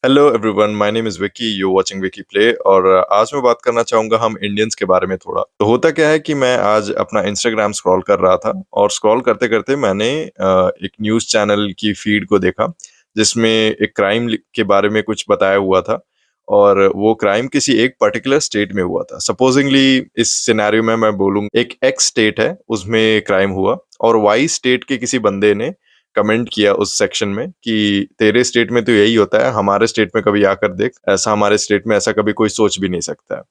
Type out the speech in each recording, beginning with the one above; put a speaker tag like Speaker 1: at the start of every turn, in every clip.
Speaker 1: Hello everyone, my name is Vicky, you watching Vicky play और आज मैं बात करना चाहूँगा हम इंडियंस के बारे में थोड़ा। तो होता क्या है कि मैं आज अपना इंस्टाग्राम स्क्रॉल कर रहा था और स्क्रॉल करते-करते मैंने एक न्यूज़ चैनल की फीड को देखा, जिसमें एक क्राइम के बारे में कुछ बताया हुआ था और वो क्राइम किसी एक पर्टिकुलर स्टेट में हुआ था। सपोज़िंगली इस सिनेरियो में मैं बोलूँ एक एक्स स्टेट है, उसमें क्राइम हुआ और वाई स्टेट के किसी बंदे ने कमेंट किया उस सेक्शन में कि तेरे स्टेट में तो यही होता है, हमारे स्टेट में कभी आकर देख, ऐसा हमारे स्टेट में ऐसा कभी कोई सोच भी नहीं सकता है।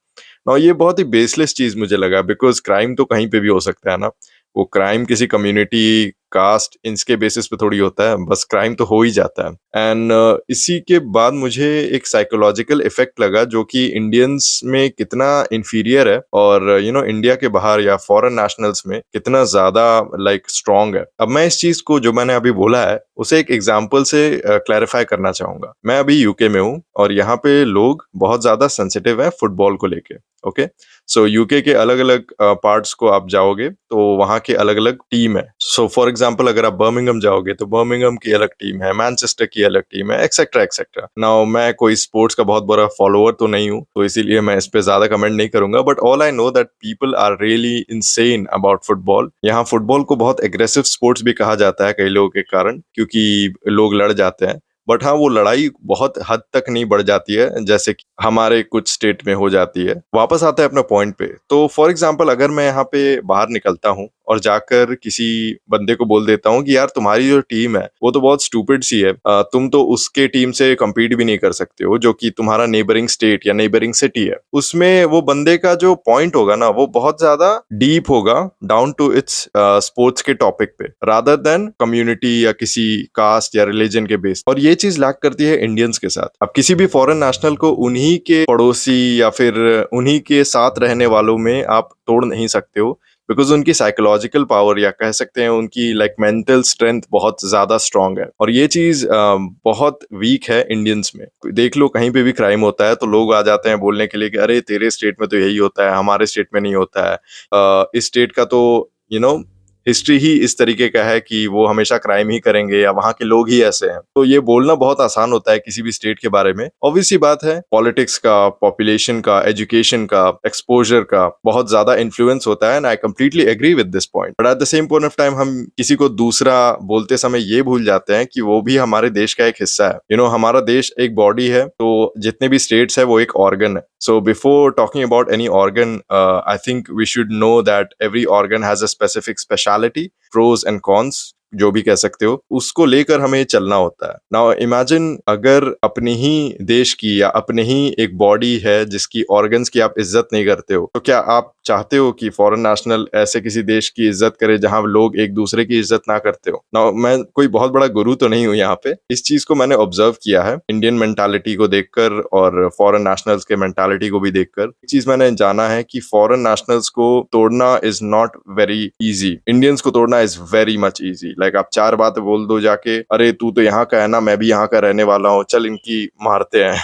Speaker 1: और ये बहुत ही बेसलेस चीज़ मुझे लगा बिकॉज़ क्राइम तो कहीं पे भी हो सकता है ना। वो क्राइम किसी कम्युनिटी, कास्ट इनके बेसिस पे थोड़ी होता है, बस क्राइम तो हो ही जाता है। एंड इसी के बाद मुझे एक साइकोलॉजिकल इफ़ेक्ट लगा जो कि इंडियंस में कितना इन्फीरियर है और इंडिया के बाहर या फॉरेन नेशनल्स में कितना ज़्यादा लाइक स्ट्रॉन्ग है। अब मैं इस चीज़ को जो मैंने अभी बोला है, उसे एक एग्ज़ाम्पल से क्लैरिफ़ाई करना चाहूँगा। मैं अभी यूके में हूँ और यहाँ पे लोग बहुत ज़्यादा सेंसिटिव हैं फुटबॉल को लेके, ओके? सो यूके के अलग-अलग पार्ट्स को आप जाओगे तो वहाँ के अलग-अलग टीम है। सो फॉर एग्ज़ाम्पल अगर आप बर्मिंघम जाओगे तो बर्मिंघम की अलग टीम है, मैनचेस्टर की अलग टीम है, एक्सेट्रा एक्सेट्रा। नाउ मैं कोई स्पोर्ट्स का बहुत बड़ा फॉलोवर तो नहीं हूँ, तो इसीलिए मैं इस पे ज़्यादा कमेंट नहीं करूँगा but all I know that people are really insane about football. यहाँ फुटबॉल को बहुत एग्रेसिव स्पोर्ट्स भी कहा जाता है कई लोगों के कारण क्योंकि लोग लड़ जाते हैं। बट हाँ, वो लड़ाई बहुत हद तक नहीं बढ़ जाती है, जैसे कि हमारे कुछ स्टेट में हो जाती है। वापस आते हैं अपने पॉइंट पे, तो फॉर एग्ज़ाम्पल अगर मैं यहाँ पे बाहर निकलता हूँ और जाकर किसी बंदे को बोल देता हूँ कि यार तुम्हारी जो टीम है, वो तो बहुत स्टूपिड सी है। तुम तो उसके टीम से कम्पीट भी नहीं कर सकते हो, जो कि तुम्हारा नेबरिंग स्टेट या नेबरिंग सिटी है। उसमें वो बंदे का जो पॉइंट होगा ना, वो बहुत ज़्यादा डीप होगा, डाउन टू इट्स स्पोर्ट्स के टॉपिक पे, रादर देन कम्युनिटी या किसी कास्ट या रिलीजन के बेस। और ये चीज़ लैक करती है इंडियंस के साथ। अब किसी भी फॉरेन नेशनल को उन्हीं के पड़ोसी या फिर उन्हीं के साथ रहने वालों में आप तोड़ नहीं सकते हो बिकॉज़ उनकी साइकोलॉजिकल पावर या कह सकते हैं उनकी लाइक मेंटल स्ट्रेंथ बहुत ज़्यादा स्ट्रॉन्ग है और ये चीज़ बहुत वीक है इंडियंस में। देख लो कहीं पे भी क्राइम होता है तो लोग आ जाते हैं बोलने के लिए कि अरे तेरे स्टेट में तो यही होता है, हमारे स्टेट में नहीं होता है। इस स्टेट का तो यू नो हिस्ट्री ही इस तरीके का है कि वो हमेशा क्राइम ही करेंगे या वहाँ के लोग ही ऐसे हैं। तो ये बोलना बहुत आसान होता है किसी भी स्टेट के बारे में। ऑब्वियस सी बात है पॉलिटिक्स का, पॉपुलेशन का, एजुकेशन का, एक्सपोज़र का बहुत ज़्यादा इन्फ्लुएंस होता है and I completely agree with this point. But at the same point of time हम किसी को दूसरा बोलते समय ये भूल जाते हैं कि वो भी हमारे देश का एक हिस्सा है। हमारा देश एक बॉडी है, तो जितने भी स्टेट्स है वो एक ऑर्गन है। So before talking about any organ, I think we should know that every organ has a specific speciality, pros and cons, जो भी कह सकते हो, उसको लेकर हमें चलना होता है। नाउ इमेजिन अगर अपनी ही देश की या अपने ही एक बॉडी है जिसकी ऑर्गन्स की आप इज्जत नहीं करते हो, तो क्या आप चाहते हो कि फॉरेन नेशनल ऐसे किसी देश की इज्जत करे जहां लोग एक दूसरे की इज्जत ना करते हो? नाउ मैं कोई बहुत बड़ा गुरु तो नहीं हूं यहाँ पे, इस चीज को मैंने ऑब्जर्व किया है इंडियन मेंटालिटी को देखकर और फॉरेन नेशनल्स के मेंटालिटी को भी देखकर। एक चीज मैंने जाना है कि फॉरेन नेशनल्स को तोड़ना is not very easy, Indians को तोड़ना is very much easy. Like आप चार बातें बोल दो जाके, अरे तू तो यहाँ का है ना, मैं भी यहाँ का रहने वाला हूँ, चल इनकी मारते हैं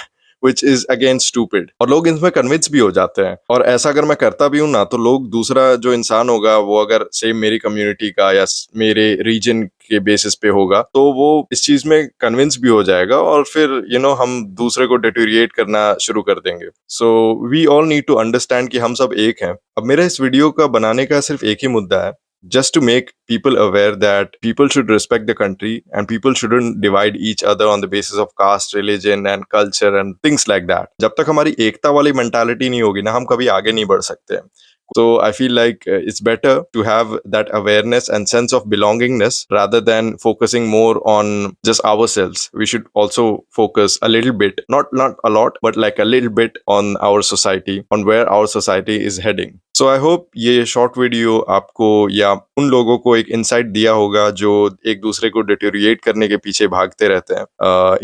Speaker 1: विच इज अगेन स्टूपिड। और लोग इसमें कन्विंस भी हो जाते हैं और ऐसा अगर मैं करता भी हूँ ना, तो लोग दूसरा जो इंसान होगा वो अगर सेम मेरी कम्युनिटी का या मेरे रीजन के बेसिस पे होगा तो वो इस चीज में कन्विंस भी हो जाएगा और फिर हम दूसरे को डिटोरिएट करना शुरू कर देंगे। So we all need to understand कि हम सब एक हैं। अब मेरा इस वीडियो का बनाने का सिर्फ एक ही मुद्दा है, just to make people aware that people should respect the country and people shouldn't divide each other on the basis of caste, religion and culture and things like that. जब तक हमारी एकता वाली mentality नहीं होगी ना, हम कभी आगे नहीं बढ़ सकते हैं। So I feel like it's better to have that awareness and sense of belongingness rather than focusing more on just ourselves. We should also focus a little bit, not a lot, but like a little bit on our society, on where our society is heading. So I hope ये short video आपको या उन लोगों को एक insight दिया होगा जो एक दूसरे को deteriorate करने के पीछे भागते रहते हैं।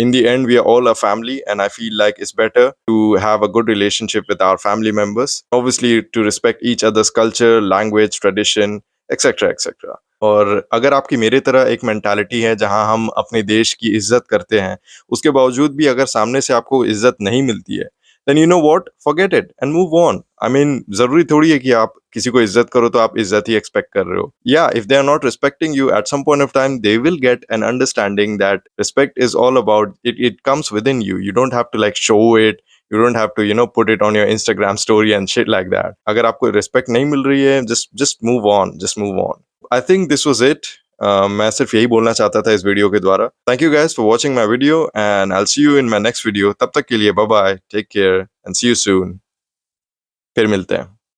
Speaker 1: In the end, we are all a family, and I feel like it's better to have a good relationship with our family members. Obviously, to respect each other's culture, language, tradition, etc. etc. और अगर आपकी मेरे तरह एक mentality है जहां हम अपने देश की इज्जत करते हैं, उसके बावजूद भी अगर सामने से आपको इज्जत नहीं मिलती है, then you know what, forget it and move on. I mean जरूरी थोड़ी है कि आप किसी को इज्जत करो तो आप इज्जत ही एक्सपेक्ट कर रहे हो। या if they are not respecting you at some point of time, they will get an understanding that respect is all about it, it comes with in you, you don't have to like show it, you don't have to put it on your Instagram story and shit like that. अगर आपको respect नहीं मिल रही है, just move on, just move on. I think this was it. मैं सिर्फ यही बोलना चाहता था इस वीडियो के द्वारा। Thank you guys for watching my video and I'll see you in my next video. तब तक के लिए bye bye, take care and see you soon. फिर मिलते हैं।